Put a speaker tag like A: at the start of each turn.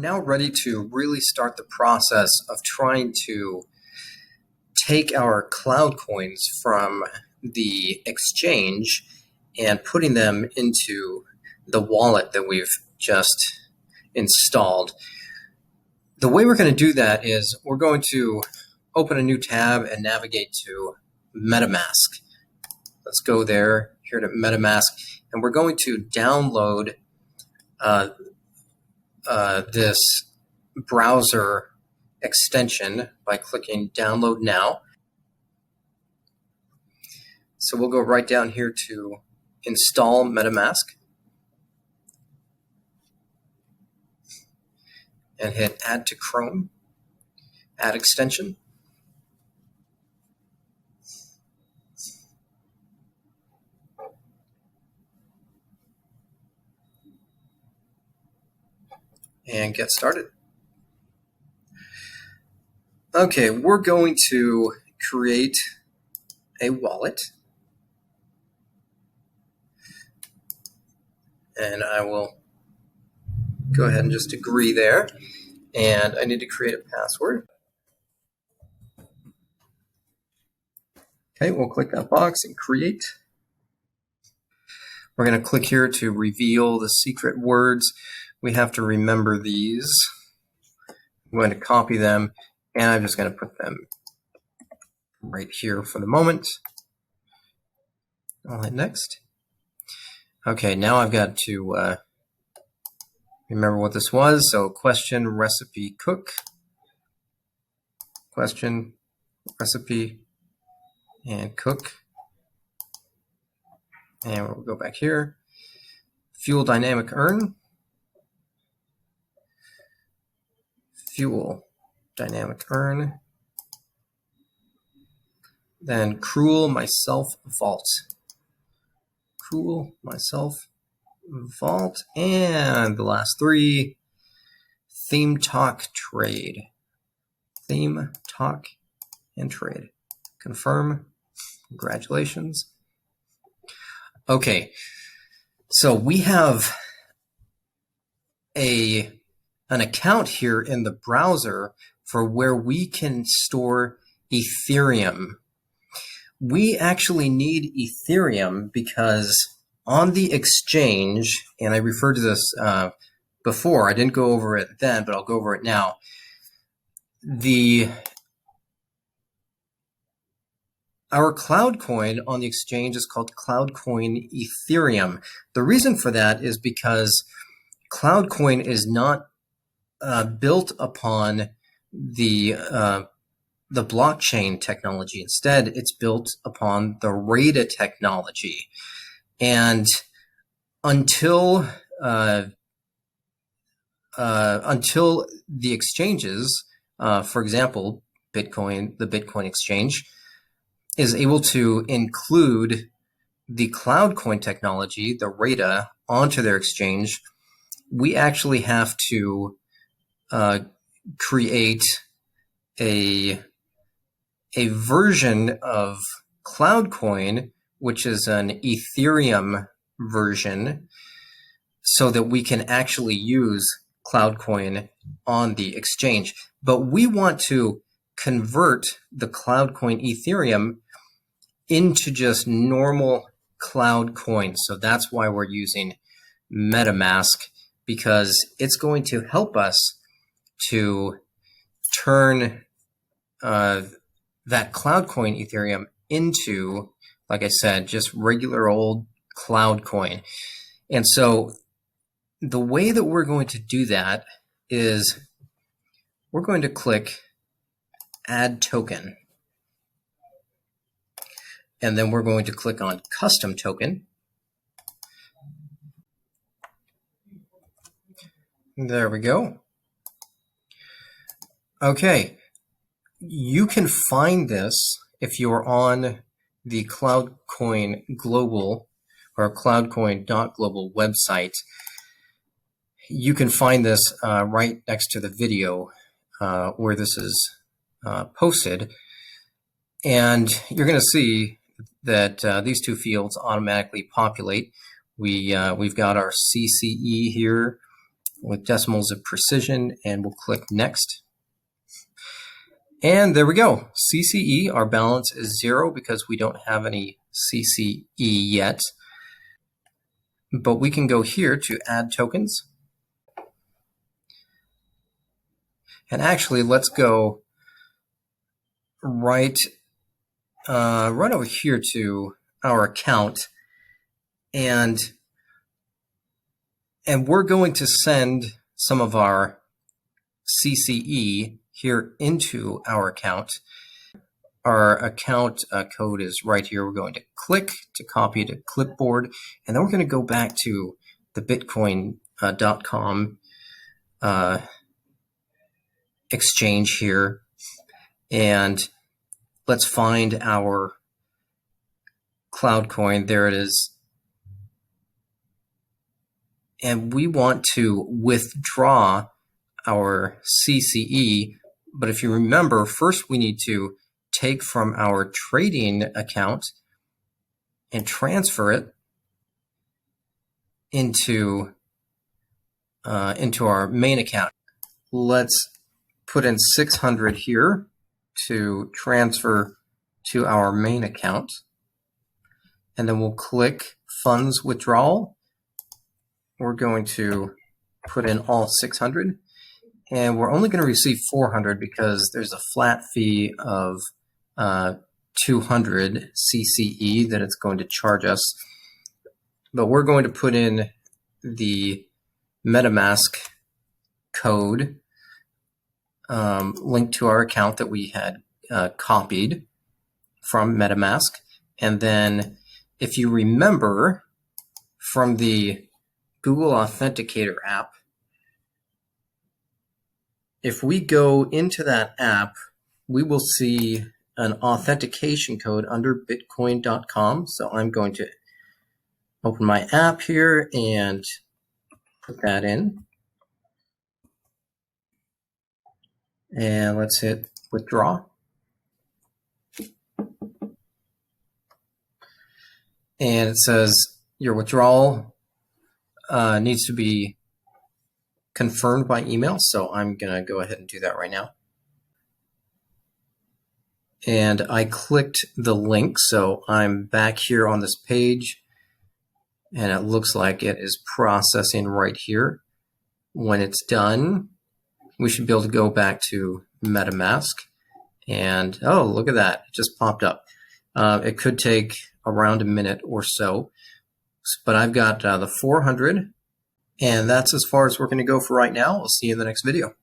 A: now ready to really start the process of trying to take our cloud coins from the exchange and putting them into the wallet that we've just installed. The way we're going to do that is we're going to open a new tab and navigate to Metamask. Let's go there, here to Metamask, and we're going to download this browser extension by clicking Download Now. So we'll go right down here to Install Metamask and hit Add to Chrome, Add Extension. And get started. Okay, we're going to create a wallet. And I will go ahead and just agree there. And I need to create a password. Okay, we'll click that box and create. We're going to click here to reveal the secret words. We have to remember these. I'm going to copy them, and I'm just going to put them right here for the moment. I'll hit next. Okay, now I've got to remember what this was. So question, recipe, cook. Question, recipe, and cook. And we'll go back here. Fuel dynamic earn. Fuel dynamic earn. Then cruel myself vault. Cruel myself vault. And the last three, theme talk trade. Theme talk and trade. Confirm. Congratulations. Okay, so we have an account here in the browser for where we can store Ethereum. We actually need Ethereum because on the exchange, and I referred to this before, I didn't go over it then, but I'll go over it now. Our cloud coin on the exchange is called CloudCoin Ethereum. The reason for that is because CloudCoin is not built upon the blockchain technology. Instead, it's built upon the RADA technology. And until the exchanges, for example, Bitcoin, the Bitcoin exchange, is able to include the CloudCoin technology, the RADA, onto their exchange, we actually have to create a version of CloudCoin, which is an Ethereum version, so that we can actually use CloudCoin on the exchange. But we want to convert the CloudCoin Ethereum into just normal cloud coins. So that's why we're using Metamask, because it's going to help us to turn that CloudCoin Ethereum into, like I said, just regular old cloud coin. And so the way that we're going to do that is we're going to click Add Token. And then we're going to click on Custom Token. There we go. Okay, you can find this if you're on the CloudCoin Global or cloudcoin.global website. You can find this right next to the video where this is posted. And you're going to see that these two fields automatically populate. We've got our CCE here, with decimals of precision, and we'll click next. And there we go. CCE, our balance is 0 because we don't have any CCE yet. But we can go here to add tokens. And actually, let's go right over here to our account, and we're going to send some of our CCE here into our account. Our account code is right here. We're going to click to copy to clipboard, and then we're going to go back to the Bitcoin.com exchange here, and let's find our CloudCoin. There it is. And we want to withdraw our CCE, but if you remember, first we need to take from our trading account and transfer it into our main account. Let's put in 600 here to transfer to our main account, and then we'll click funds withdrawal. We're going to put in all 600, and we're only going to receive 400 because there's a flat fee of 200 CCE that it's going to charge us. But we're going to put in the Metamask code linked to our account that we had copied from Metamask. And then if you remember from the Google Authenticator app, if we go into that app, we will see an authentication code under bitcoin.com. So I'm going to open my app here and put that in. And let's hit withdraw. And it says your withdrawal needs to be confirmed by email. So I'm going to go ahead and do that right now. And I clicked the link. So I'm back here on this page, and it looks like it is processing right here. When it's done, we should be able to go back to MetaMask, and oh, look at that, it just popped up. It could take around a minute or so, but I've got the 400, and that's as far as we're going to go for right now. We'll see you in the next video.